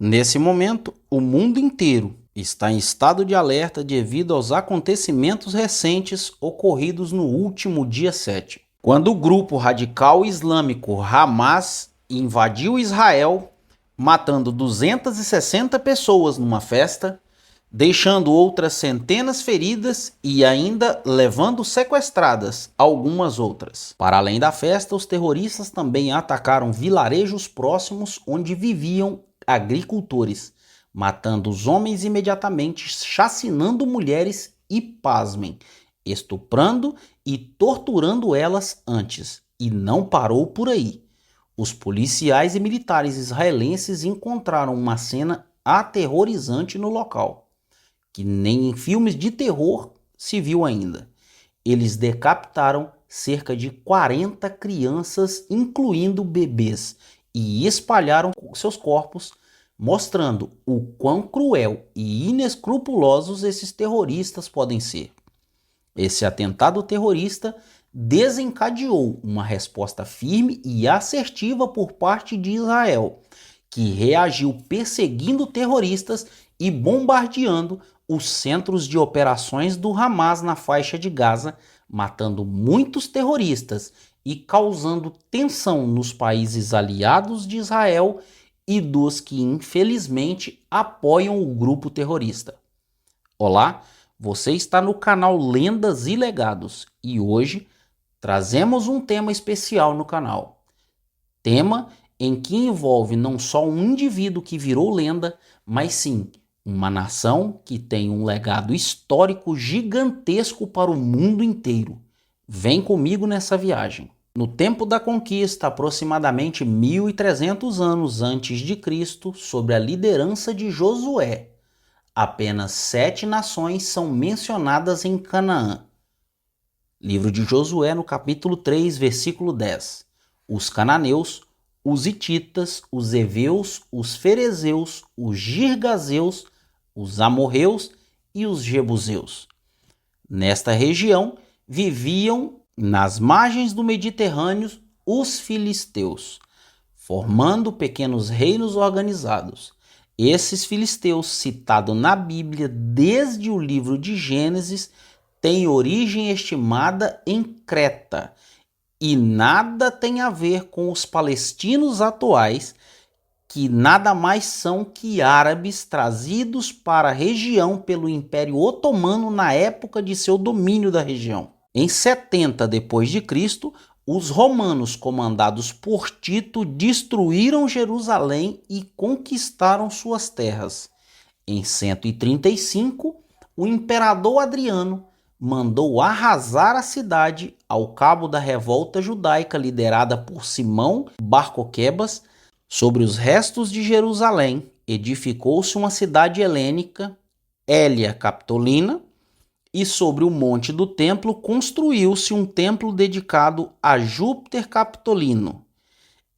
Nesse momento, o mundo inteiro está em estado de alerta devido aos acontecimentos recentes ocorridos no último dia 7, quando o grupo radical islâmico Hamas invadiu Israel, matando 260 pessoas numa festa, deixando outras centenas feridas e ainda levando sequestradas algumas outras. Para além da festa, os terroristas também atacaram vilarejos próximos onde viviam agricultores, matando os homens imediatamente, chacinando mulheres e, pasmem, estuprando e torturando elas antes. E não parou por aí. Os policiais e militares israelenses encontraram uma cena aterrorizante no local, que nem em filmes de terror se viu ainda. Eles decapitaram cerca de 40 crianças, incluindo bebês, e espalharam seus corpos, mostrando o quão cruel e inescrupulosos esses terroristas podem ser. Esse atentado terrorista desencadeou uma resposta firme e assertiva por parte de Israel, que reagiu perseguindo terroristas e bombardeando os centros de operações do Hamas na faixa de Gaza, matando muitos terroristas e causando tensão nos países aliados de Israel e dos que infelizmente apoiam o grupo terrorista. Olá, você está no canal Lendas e Legados e hoje trazemos um tema especial no canal. Tema em que envolve não só um indivíduo que virou lenda, mas sim uma nação que tem um legado histórico gigantesco para o mundo inteiro. Vem comigo nessa viagem. No tempo da conquista, aproximadamente 1300 anos antes de Cristo, sob a liderança de Josué, apenas 7 nações são mencionadas em Canaã. Livro de Josué, no capítulo 3, versículo 10. Os cananeus, os hititas, os heveus, os ferezeus, os girgazeus, os amorreus e os jebuseus. Nesta região viviam, nas margens do Mediterrâneo, os filisteus, formando pequenos reinos organizados. Esses filisteus, citados na Bíblia desde o livro de Gênesis, têm origem estimada em Creta e nada tem a ver com os palestinos atuais, que nada mais são que árabes trazidos para a região pelo Império Otomano na época de seu domínio da região. Em 70 d.C., os romanos, comandados por Tito, destruíram Jerusalém e conquistaram suas terras. Em 135, o imperador Adriano mandou arrasar a cidade ao cabo da revolta judaica liderada por Simão Bar Coquebas. Sobre os restos de Jerusalém edificou-se uma cidade helênica, Hélia Capitolina, e sobre o monte do templo construiu-se um templo dedicado a Júpiter Capitolino.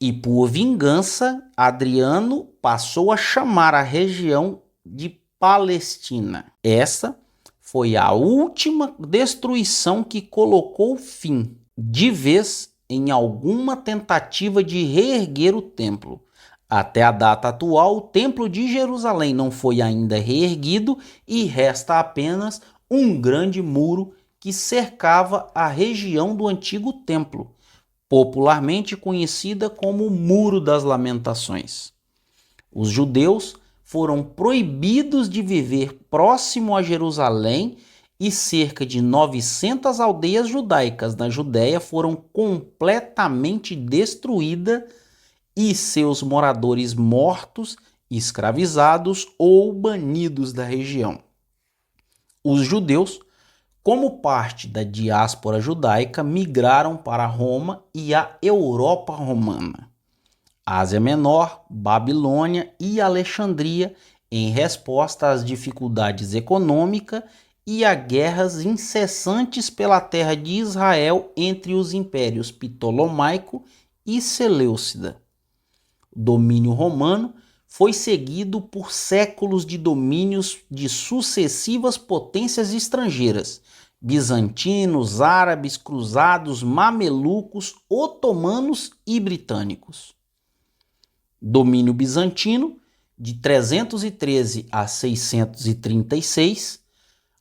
E por vingança, Adriano passou a chamar a região de Palestina. Essa foi a última destruição que colocou fim, de vez, em alguma tentativa de reerguer o templo. Até a data atual, o Templo de Jerusalém não foi ainda reerguido e resta apenas um grande muro que cercava a região do antigo templo, popularmente conhecida como o Muro das Lamentações. Os judeus foram proibidos de viver próximo a Jerusalém e cerca de 900 aldeias judaicas na Judéia foram completamente destruídas e seus moradores mortos, escravizados ou banidos da região. Os judeus, como parte da diáspora judaica, migraram para Roma e a Europa romana, Ásia Menor, Babilônia e Alexandria, em resposta às dificuldades econômicas e a guerras incessantes pela terra de Israel entre os impérios Ptolomaico e Seleucida. O domínio romano foi seguido por séculos de domínios de sucessivas potências estrangeiras, bizantinos, árabes, cruzados, mamelucos, otomanos e britânicos. Domínio bizantino de 313 a 636,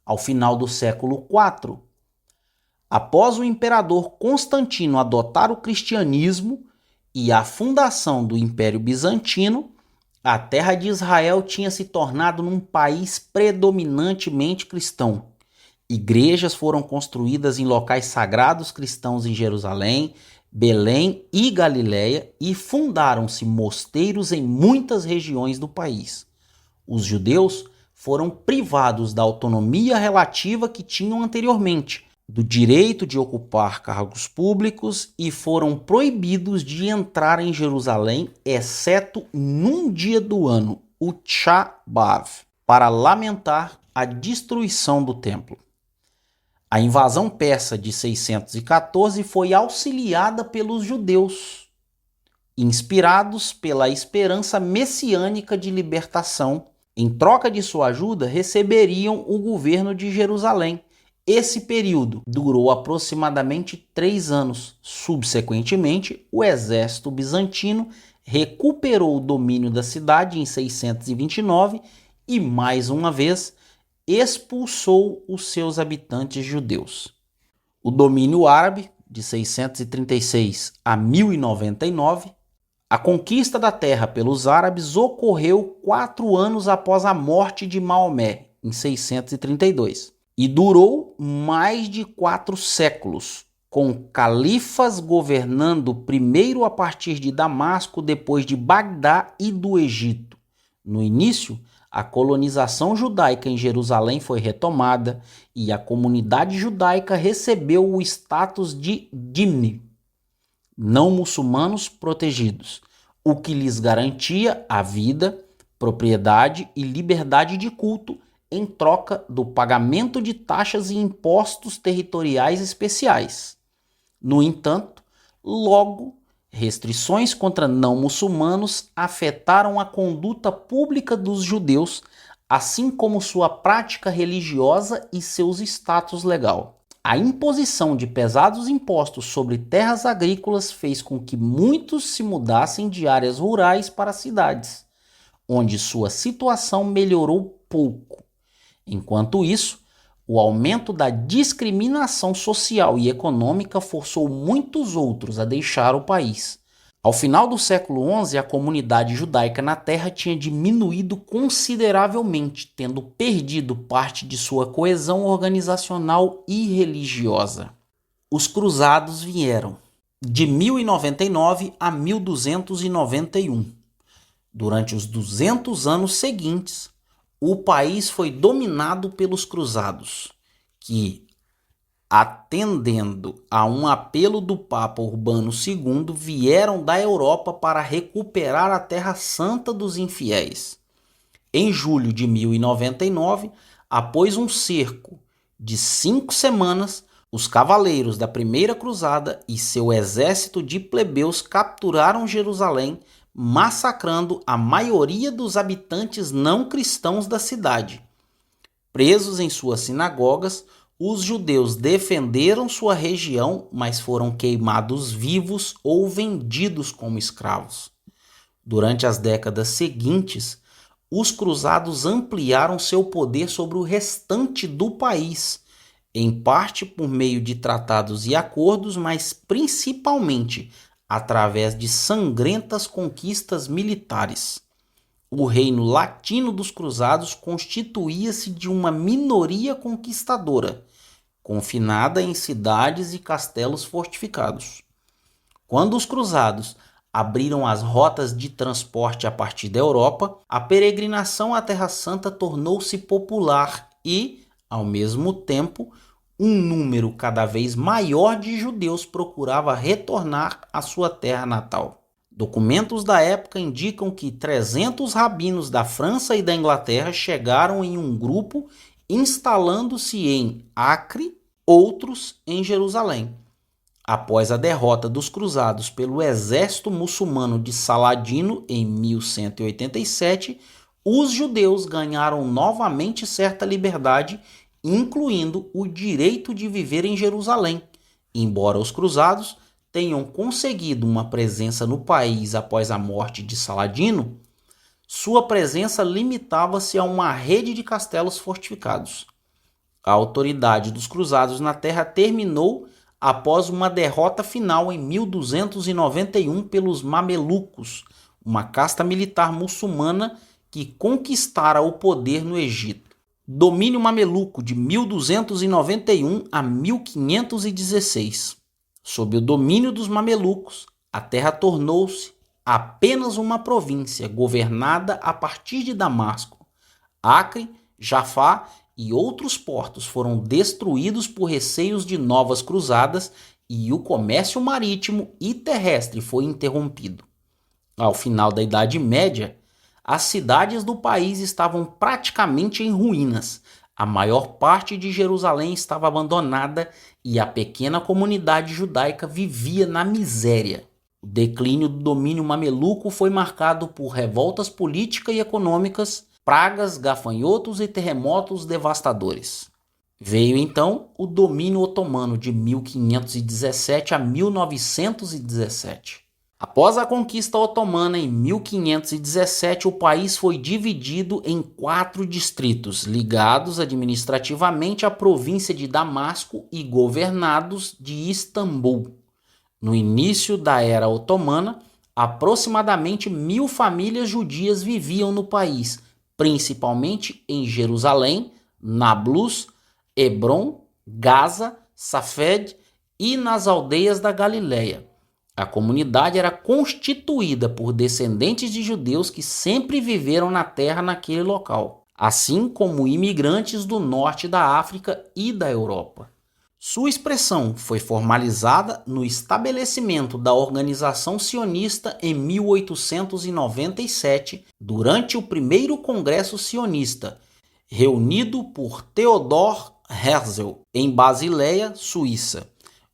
ao final do século IV. Após o imperador Constantino adotar o cristianismo e a fundação do Império Bizantino, a terra de Israel tinha se tornado um país predominantemente cristão. Igrejas foram construídas em locais sagrados cristãos em Jerusalém, Belém e Galiléia, e fundaram-se mosteiros em muitas regiões do país. Os judeus foram privados da autonomia relativa que tinham anteriormente, do direito de ocupar cargos públicos, e foram proibidos de entrar em Jerusalém, exceto num dia do ano, o Shabav, para lamentar a destruição do templo. A invasão persa de 614 foi auxiliada pelos judeus, inspirados pela esperança messiânica de libertação. Em troca de sua ajuda, receberiam o governo de Jerusalém. Esse período durou aproximadamente 3 anos. Subsequentemente, o exército bizantino recuperou o domínio da cidade em 629 e, mais uma vez, expulsou os seus habitantes judeus. O domínio árabe, de 636 a 1099, a conquista da terra pelos árabes ocorreu 4 anos após a morte de Maomé, em 632, e durou mais de 4 séculos, com califas governando primeiro a partir de Damasco, depois de Bagdá e do Egito. No início, a colonização judaica em Jerusalém foi retomada e a comunidade judaica recebeu o status de dhimmi, não muçulmanos protegidos, o que lhes garantia a vida, propriedade e liberdade de culto em troca do pagamento de taxas e impostos territoriais especiais. No entanto, logo, restrições contra não muçulmanos afetaram a conduta pública dos judeus, assim como sua prática religiosa e seus status legal. A imposição de pesados impostos sobre terras agrícolas fez com que muitos se mudassem de áreas rurais para cidades, onde sua situação melhorou pouco. Enquanto isso, o aumento da discriminação social e econômica forçou muitos outros a deixar o país. Ao final do século XI, a comunidade judaica na terra tinha diminuído consideravelmente, tendo perdido parte de sua coesão organizacional e religiosa. Os cruzados vieram de 1099 a 1291. Durante os 200 anos seguintes, o país foi dominado pelos cruzados, que, atendendo a um apelo do Papa Urbano II, vieram da Europa para recuperar a Terra Santa dos infiéis. Em julho de 1099, após um cerco de 5 semanas, os cavaleiros da Primeira Cruzada e seu exército de plebeus capturaram Jerusalém, massacrando a maioria dos habitantes não cristãos da cidade. Presos em suas sinagogas, os judeus defenderam sua região, mas foram queimados vivos ou vendidos como escravos. Durante as décadas seguintes, os cruzados ampliaram seu poder sobre o restante do país, em parte por meio de tratados e acordos, mas principalmente através de sangrentas conquistas militares. O reino latino dos cruzados constituía-se de uma minoria conquistadora, confinada em cidades e castelos fortificados. Quando os cruzados abriram as rotas de transporte a partir da Europa, a peregrinação à Terra Santa tornou-se popular e, ao mesmo tempo, um número cada vez maior de judeus procurava retornar à sua terra natal. Documentos da época indicam que 300 rabinos da França e da Inglaterra chegaram em um grupo, instalando-se em Acre, outros em Jerusalém. Após a derrota dos cruzados pelo exército muçulmano de Saladino em 1187, os judeus ganharam novamente certa liberdade, incluindo o direito de viver em Jerusalém. Embora os cruzados tenham conseguido uma presença no país após a morte de Saladino, sua presença limitava-se a uma rede de castelos fortificados. A autoridade dos cruzados na terra terminou após uma derrota final em 1291 pelos mamelucos, uma casta militar muçulmana que conquistara o poder no Egito. Domínio mameluco de 1291 a 1516. Sob o domínio dos mamelucos, a terra tornou-se apenas uma província governada a partir de Damasco. Acre, Jafá e outros portos foram destruídos por receios de novas cruzadas e o comércio marítimo e terrestre foi interrompido. Ao final da Idade Média, as cidades do país estavam praticamente em ruínas. A maior parte de Jerusalém estava abandonada e a pequena comunidade judaica vivia na miséria. O declínio do domínio mameluco foi marcado por revoltas políticas e econômicas, pragas, gafanhotos e terremotos devastadores. Veio então o domínio otomano de 1517 a 1917. Após a conquista otomana em 1517, o país foi dividido em 4 distritos, ligados administrativamente à província de Damasco e governados de Istambul. No início da era otomana, aproximadamente 1000 famílias judias viviam no país, principalmente em Jerusalém, Nablus, Hebron, Gaza, Safed e nas aldeias da Galileia. A comunidade era constituída por descendentes de judeus que sempre viveram na terra naquele local, assim como imigrantes do norte da África e da Europa. Sua expressão foi formalizada no estabelecimento da Organização Sionista em 1897, durante o primeiro Congresso Sionista, reunido por Theodor Herzl, em Basileia, Suíça.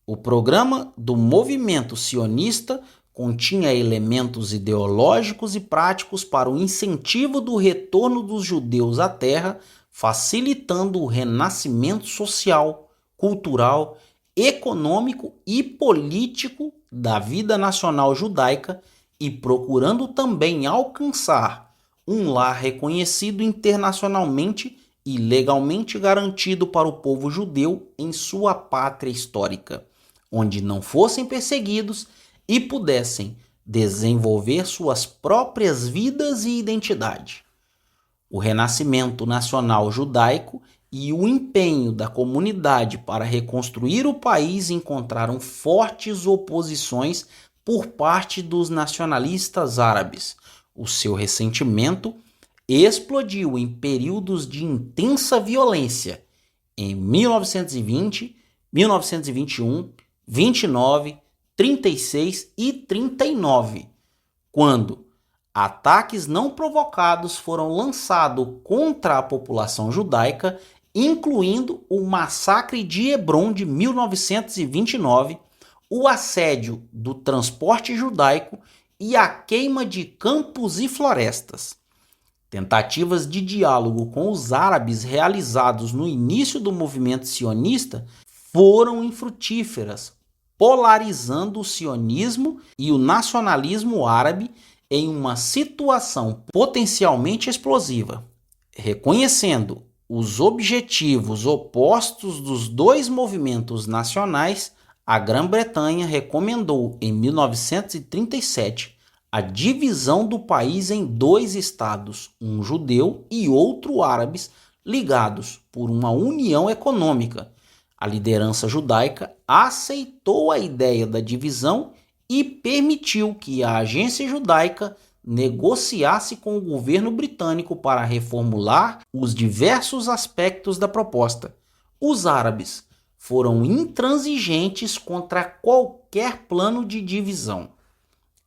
O programa do movimento sionista continha elementos ideológicos e práticos para o incentivo do retorno dos judeus à terra, facilitando o renascimento social, cultural, econômico e político da vida nacional judaica e procurando também alcançar um lar reconhecido internacionalmente e legalmente garantido para o povo judeu em sua pátria histórica, onde não fossem perseguidos e pudessem desenvolver suas próprias vidas e identidade. O renascimento nacional judaico e o empenho da comunidade para reconstruir o país encontraram fortes oposições por parte dos nacionalistas árabes. O seu ressentimento explodiu em períodos de intensa violência em 1920, 1921, 29, 36 e 39, quando ataques não provocados foram lançados contra a população judaica, incluindo o massacre de Hebron de 1929, o assédio do transporte judaico e a queima de campos e florestas. Tentativas de diálogo com os árabes realizados no início do movimento sionista foram infrutíferas, polarizando o sionismo e o nacionalismo árabe em uma situação potencialmente explosiva. Reconhecendo os objetivos opostos dos dois movimentos nacionais, a Grã-Bretanha recomendou em 1937 a divisão do país em 2 estados, um judeu e outro árabes, ligados por uma união econômica. A liderança judaica aceitou a ideia da divisão e permitiu que a agência judaica negociasse com o governo britânico para reformular os diversos aspectos da proposta. Os árabes foram intransigentes contra qualquer plano de divisão.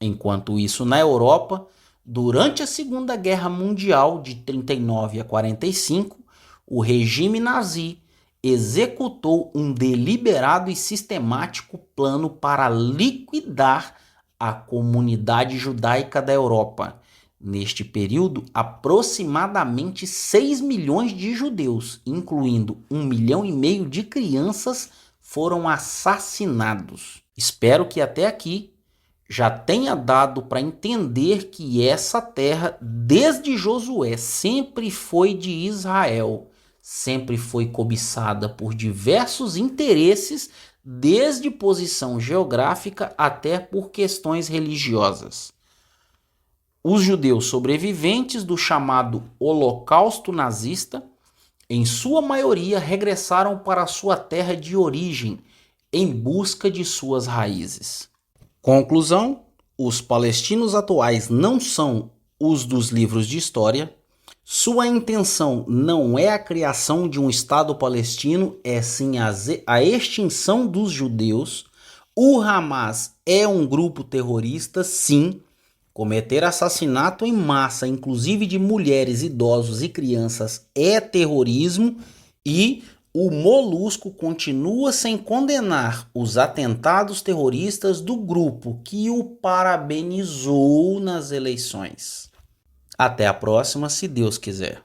Enquanto isso, na Europa, durante a Segunda Guerra Mundial de 39 a 45, o regime nazi executou um deliberado e sistemático plano para liquidar a comunidade judaica da Europa. Neste período, aproximadamente 6 milhões de judeus, incluindo 1,5 milhão de crianças, foram assassinados. Espero que até aqui já tenha dado para entender que essa terra, desde Josué, sempre foi de Israel, sempre foi cobiçada por diversos interesses, desde posição geográfica até por questões religiosas. Os judeus sobreviventes do chamado Holocausto nazista, em sua maioria, regressaram para sua terra de origem em busca de suas raízes. Conclusão: os palestinos atuais não são os dos livros de história. Sua intenção não é a criação de um Estado palestino, é sim a extinção dos judeus. O Hamas é um grupo terrorista, sim. Cometer assassinato em massa, inclusive de mulheres, idosos e crianças, é terrorismo, e o Molusco continua sem condenar os atentados terroristas do grupo que o parabenizou nas eleições. Até a próxima, se Deus quiser.